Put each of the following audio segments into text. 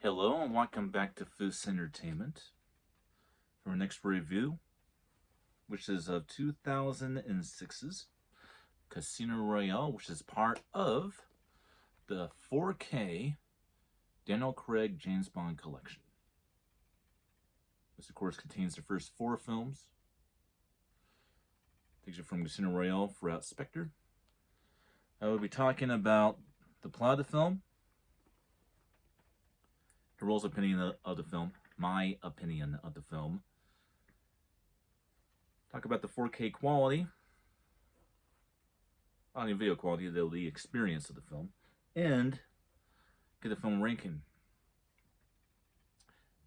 Hello and welcome back to Foos Entertainment for our next review, which is of 2006's Casino Royale, which is part of the 4K Daniel Craig James Bond collection. This, of course, contains the first 4 films. Takes you from Casino Royale throughout Spectre. I will be talking about the plot of the film, Harold's opinion of the film, my opinion of the film, talk about the 4K quality, audio video quality, the experience of the film, and get the film ranking.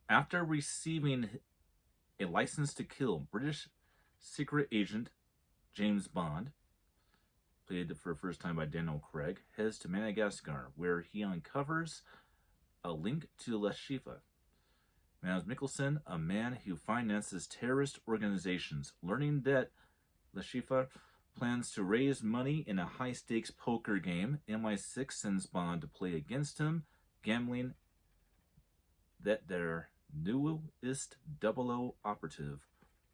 After receiving a license to kill, British secret agent James Bond, played for the first time by Daniel Craig, heads to Madagascar, where he uncovers a link to La Chifa. Mads Mikkelsen, a man who finances terrorist organizations, learning that La Chifa plans to raise money in a high-stakes poker game, MI6 sends Bond to play against him, gambling that their newest 00 operative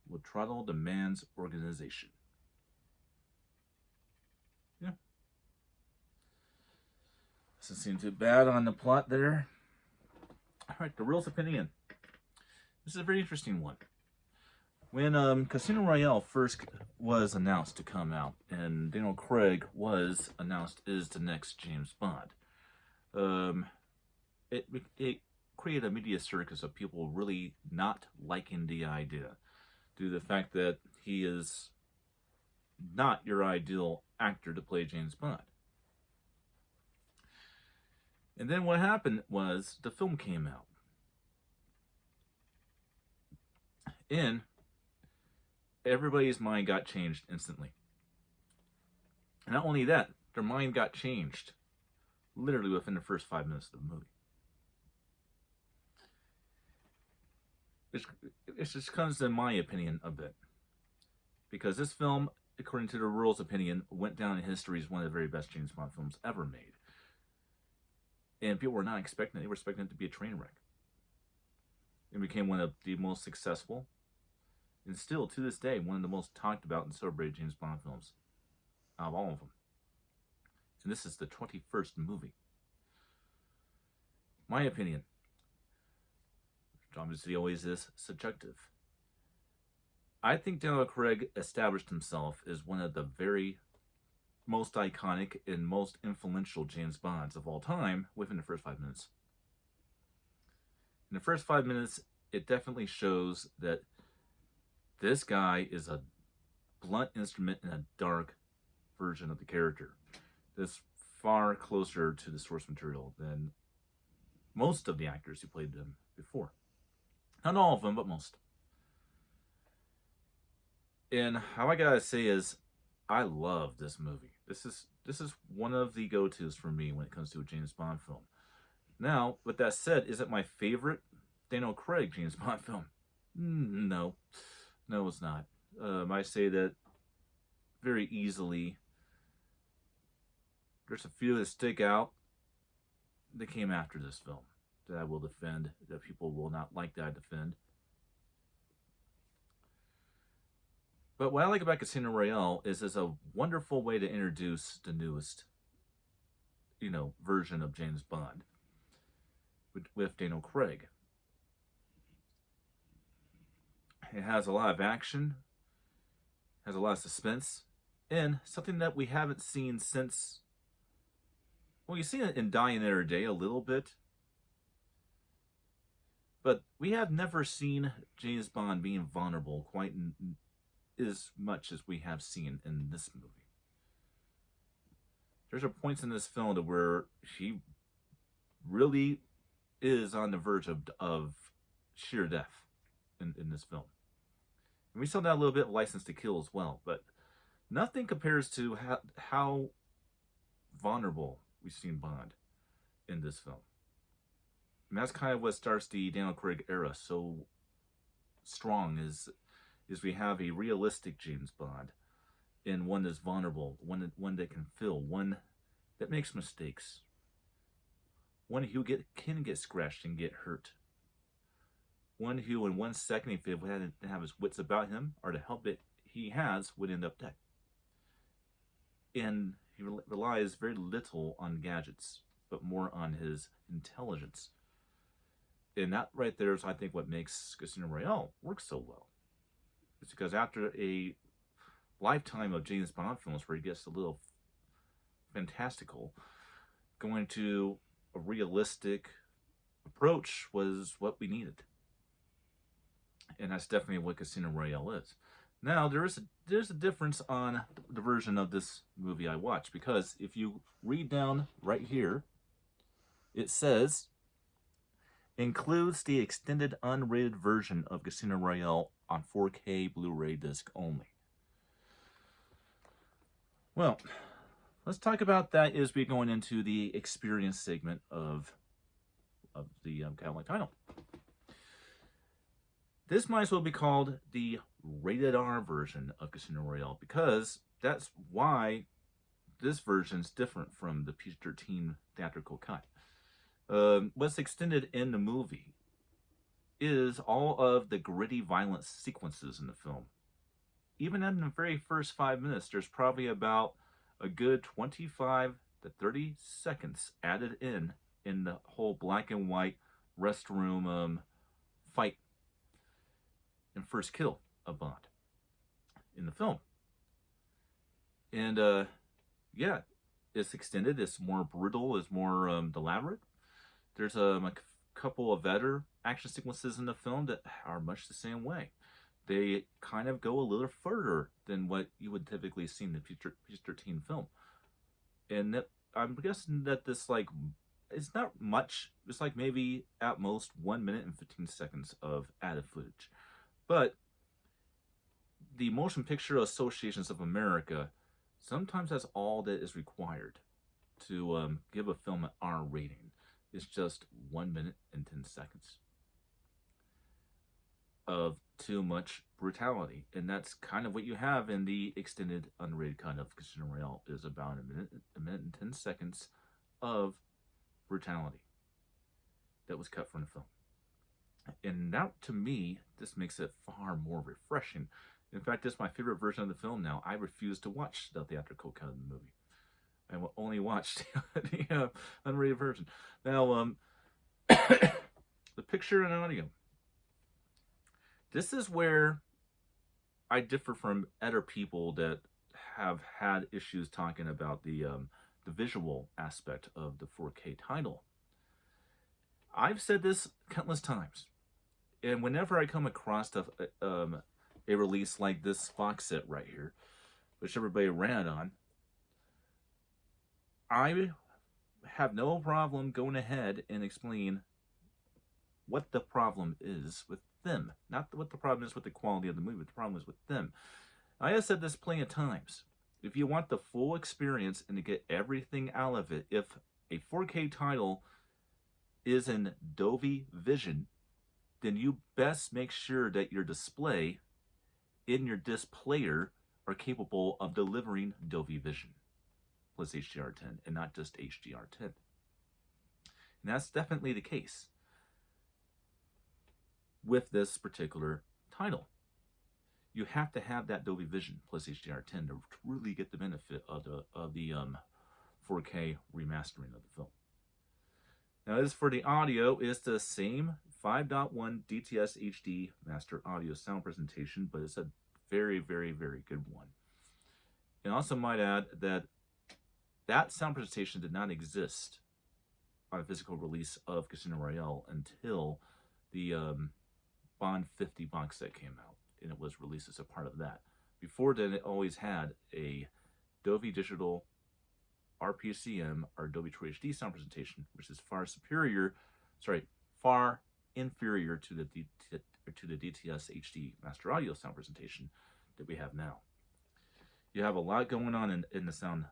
will throttle the man's organization. Yeah. Doesn't seem too bad on the plot there. Alright, the Royale's opinion. This is a very interesting one. When Casino Royale first was announced to come out, and Daniel Craig was announced as the next James Bond, it created a media circus of people really not liking the idea, due to the fact that he is not your ideal actor to play James Bond. And then what happened was the film came out. And everybody's mind got changed instantly. And not only that, their mind got changed literally within the first 5 minutes of the movie. It just comes in my opinion a bit. Because this film, according to the Royale's opinion, went down in history as one of the very best James Bond films ever made. And people were not expecting it. They were expecting it to be a train wreck. It became one of the most successful, and still, to this day, one of the most talked about and celebrated James Bond films out of all of them. And this is the 21st movie. My opinion, which obviously always is subjective. I think Daniel Craig established himself as one of the very most iconic and most influential James Bonds of all time within the first 5 minutes. In the first 5 minutes, it definitely shows that this guy is a blunt instrument in a dark version of the character. That's far closer to the source material than most of the actors who played them before. Not all of them, but most. And how I gotta say is, I love this movie. This is one of the go-tos for me when it comes to a James Bond film. Now, with that said, is it my favorite Daniel Craig James Bond film? No. No, it's not. I say that very easily. There's a few that stick out that came after this film that I will defend, that people will not like that I defend. But what I like about Casino Royale is it's a wonderful way to introduce the newest, version of James Bond with Daniel Craig. It has a lot of action, has a lot of suspense, and something that we haven't seen since, well, you've seen it in Die Another Day a little bit, but we have never seen James Bond being vulnerable quite as much as we have seen in this movie. There's points in this film where he really is on the verge of sheer death in this film. And we saw that a little bit of License to Kill as well, but nothing compares to how vulnerable we've seen Bond in this film. And that's kind of what starts the Daniel Craig era so strong, is we have a realistic James Bond, and one that's vulnerable, one that can feel, one that makes mistakes, one who can get scratched and get hurt, one who in 1 second, if he had to have his wits about him or the help that he has, would end up dead. And he relies very little on gadgets, but more on his intelligence. And that right there is, I think, what makes Casino Royale work so well. It's because after a lifetime of James Bond films where he gets a little fantastical, going to a realistic approach was what we needed. And that's definitely what Casino Royale is. Now, there's a difference on the version of this movie I watched, because if you read down right here, it says, includes the extended unrated version of Casino Royale on 4K Blu-ray disc only. Well, let's talk about that as we're going into the experience segment of the catalog title. This might as well be called the rated R version of Casino Royale, because that's why this version is different from the PG-13 theatrical cut. What's extended in the movie is all of the gritty violence sequences in the film. Even in the very first 5 minutes, there's probably about a good 25 to 30 seconds added in the whole black and white restroom fight and first kill of Bond in the film. And yeah, it's extended, it's more brutal, it's more elaborate. There's a couple of better action sequences in the film that are much the same way. They kind of go a little further than what you would typically see in the PG-13 film. And that, I'm guessing that this, like, it's not much. It's like maybe at most 1 minute and 15 seconds of added footage. But the Motion Picture Associations of America, sometimes that's all that is required to give a film an R rating. It's just 1 minute and 10 seconds of too much brutality. And that's kind of what you have in the extended unrated cut of Casino Royale, is about a minute and 10 seconds of brutality that was cut from the film. And that, to me, this makes it far more refreshing. In fact, this is my favorite version of the film now. I refuse to watch the theatrical cut of the movie. I will only watch the unrated version. Now, the picture and audio. This is where I differ from other people that have had issues talking about the visual aspect of the 4K title. I've said this countless times, and whenever I come across a release like this box set right here, which everybody ran on, I have no problem going ahead and explaining what the problem is with them. Not what the problem is with the quality of the movie, but the problem is with them. I have said this plenty of times. If you want the full experience and to get everything out of it, if a 4K title is in Dolby Vision, then you best make sure that your display in your disc player are capable of delivering Dolby Vision plus HDR10, and not just HDR10. And that's definitely the case with this particular title. You have to have that Dolby Vision plus HDR10 to really get the benefit of the 4K remastering of the film. Now, as for the audio, it's the same 5.1 DTS HD master audio sound presentation, but it's a very, very, very good one. And also might add that that sound presentation did not exist on a physical release of Casino Royale until the Bond 50 box set came out, and it was released as a part of that. Before then, it always had a Dolby Digital RPCM or Dolby True HD sound presentation, which is far inferior to the DTS HD master audio sound presentation that we have now. You have a lot going on in the sound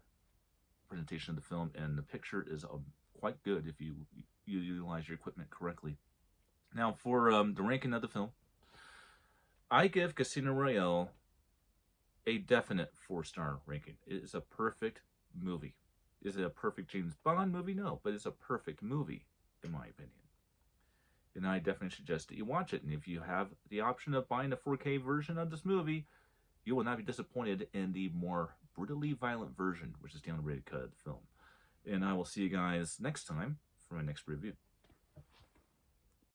presentation of the film, and the picture is quite good if you utilize your equipment correctly. Now, for the ranking of the film, I give Casino Royale a definite 4-star ranking. It is a perfect movie. Is it a perfect James Bond movie? No, but it's a perfect movie. in my opinion. And I definitely suggest that you watch it. And if you have the option of buying a 4K version of this movie, you will not be disappointed in the more brutally violent version, which is the unrated cut of the film. And I will see you guys next time for my next review.